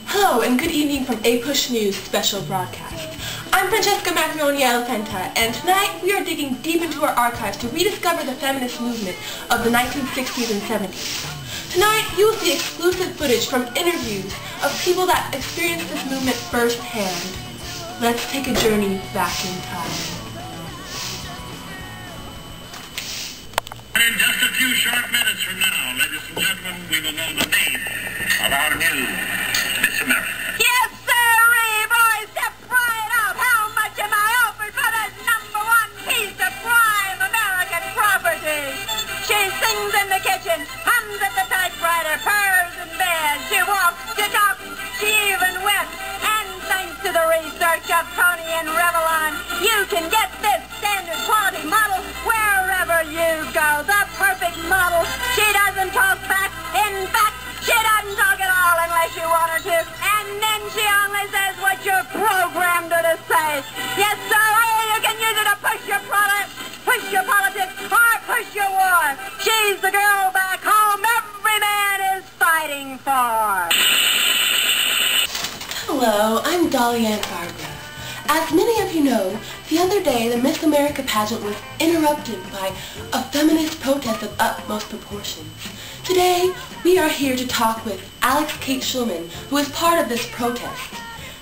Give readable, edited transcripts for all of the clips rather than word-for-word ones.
Hello and good evening from APUSH News special broadcast. I'm Francesca Macaroni Alfanta, and tonight we are digging deep into our archives to rediscover the feminist movement of the 1960s and 70s. Tonight you will see exclusive footage from interviews of people that experienced this movement firsthand. Let's take a journey back in time. In just a few short minutes from now, ladies and gentlemen, we will know the name of our new Miss America. Yes, sirree, boys, step right up. How much am I offered for this #1 piece of prime American property? She sings in the kitchen, hums at the typewriter, purrs in bed. She walks, she talks, she even whips. And thanks to the research of Tony and Revlon, you can get this standard quality model wherever you go. The perfect model. She doesn't talk back. In fact, she doesn't talk at all unless you want her to. And then she only says what you're programmed her to say. Yes, sir, you can use it to push your product, push your politics, or push your war. She's the girl back home every man is fighting for. Hello, I'm Dolly Ann Barbara. As many of you know, the other day the Miss America pageant was interrupted by a feminist protest of utmost proportions. Today, we are here to talk with Alex Kate Schulman, who is part of this protest.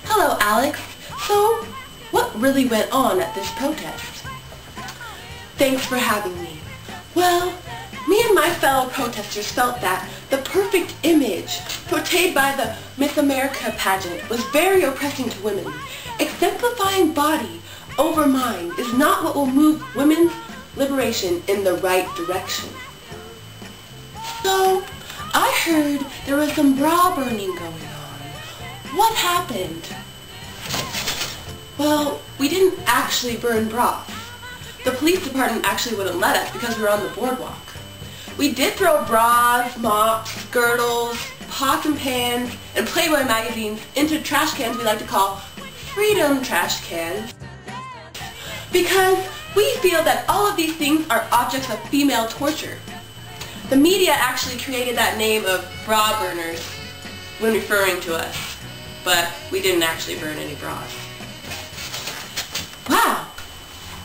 Hello, Alex. So, what really went on at this protest? Thanks for having me. Well, me and my fellow protesters felt that the perfect image portrayed by the Miss America pageant was very oppressing to women. Exemplifying body over mind is not what will move women's liberation in the right direction. So, I heard there was some bra burning going on. What happened? Well, we didn't actually burn bras. The police department actually wouldn't let us because we were on the boardwalk. We did throw bras, mops, girdles, pots and pans, and Playboy magazines into trash cans we like to call Friedan trash cans, because we feel that all of these things are objects of female torture. The media actually created that name of bra burners when referring to us, but we didn't actually burn any bras. Wow!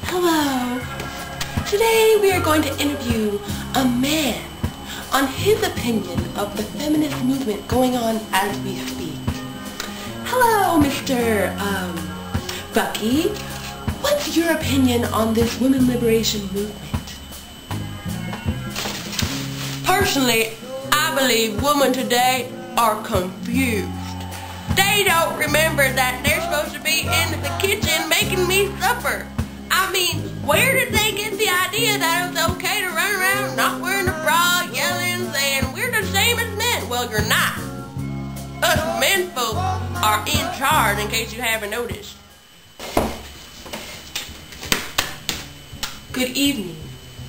Hello! Today we are going to interview a man on his opinion of the feminist movement going on as we speak. Hello, Mr. Bucky. What's your opinion on this women liberation movement? Personally, I believe women today are confused. They don't remember that they're supposed to be in the kitchen making me supper. I mean, where did they get the idea that it was okay to run around not wearing a bra, yelling, saying, we're the same as men? Well, you're not. Us men folk are in charge, in case you haven't noticed. Good evening.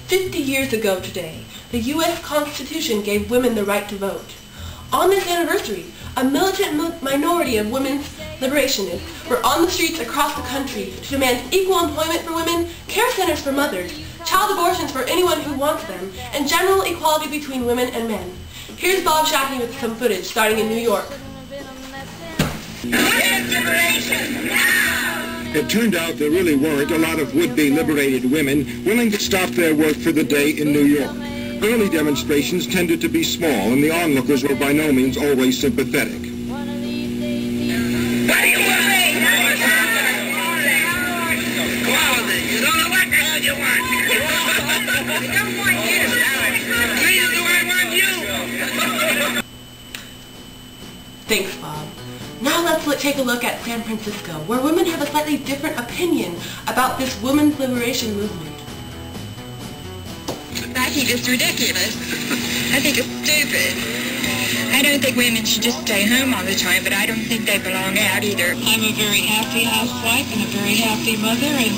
50 years ago today, the U.S. Constitution gave women the right to vote. On this anniversary, a militant minority of women's liberationists were on the streets across the country to demand equal employment for women, care centers for mothers, child abortions for anyone who wants them, and general equality between women and men. Here's Bob Shackney with some footage starting in New York. It turned out there really weren't a lot of would-be liberated women willing to stop their work for the day in New York. Early demonstrations tended to be small, and the onlookers were by no means always sympathetic. What do you want? Quality. You don't know what the hell you want. We don't want you. Neither do I want you. Thanks, Bob. Now let's take a look at San Francisco, where women have a slightly different opinion about this women's liberation movement. I think it's ridiculous. I think it's stupid. I don't think women should just stay home all the time, but I don't think they belong out either. I'm a very happy housewife and a very happy mother, and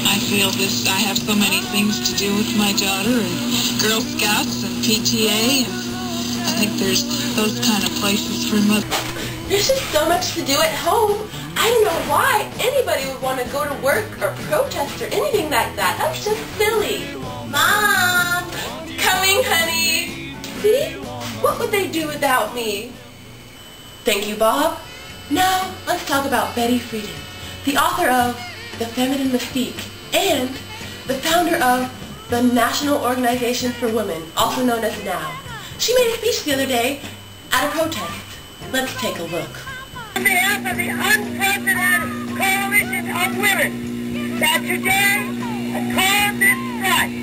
I feel this. I have so many things to do with my daughter and Girl Scouts and PTA, and I think there's those kind of places for mothers. There's just so much to do at home. I don't know why anybody would want to go to work or protest or anything like that. That's just silly. Mom, come they do without me? Thank you, Bob. Now, let's talk about Betty Friedan, the author of The Feminine Mystique and the founder of the National Organization for Women, also known as NOW. She made a speech the other day at a protest. Let's take a look. On behalf of the unprecedented coalition of women that today has called this strike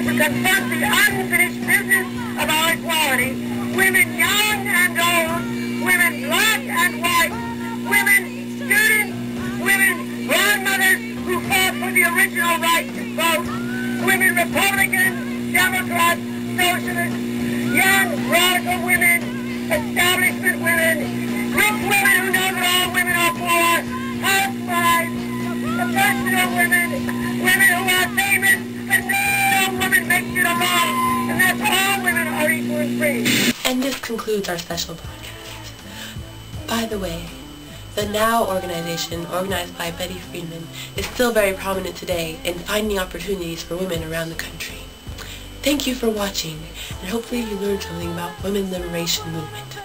to confront the unfinished business of our equality, women young and old, women black and white, women students, women grandmothers who fought for the original right to vote, women Republicans, Democrats, Socialists, young radical women, establishment women, rich women who know that all women are poor, housewives, professional women, women who are famous, and no woman makes it alone, and that's all women are equal and free. And this concludes our special podcast. By the way, the NOW organization, organized by Betty Friedan, is still very prominent today in finding opportunities for women around the country. Thank you for watching, and hopefully you learned something about women's liberation movement.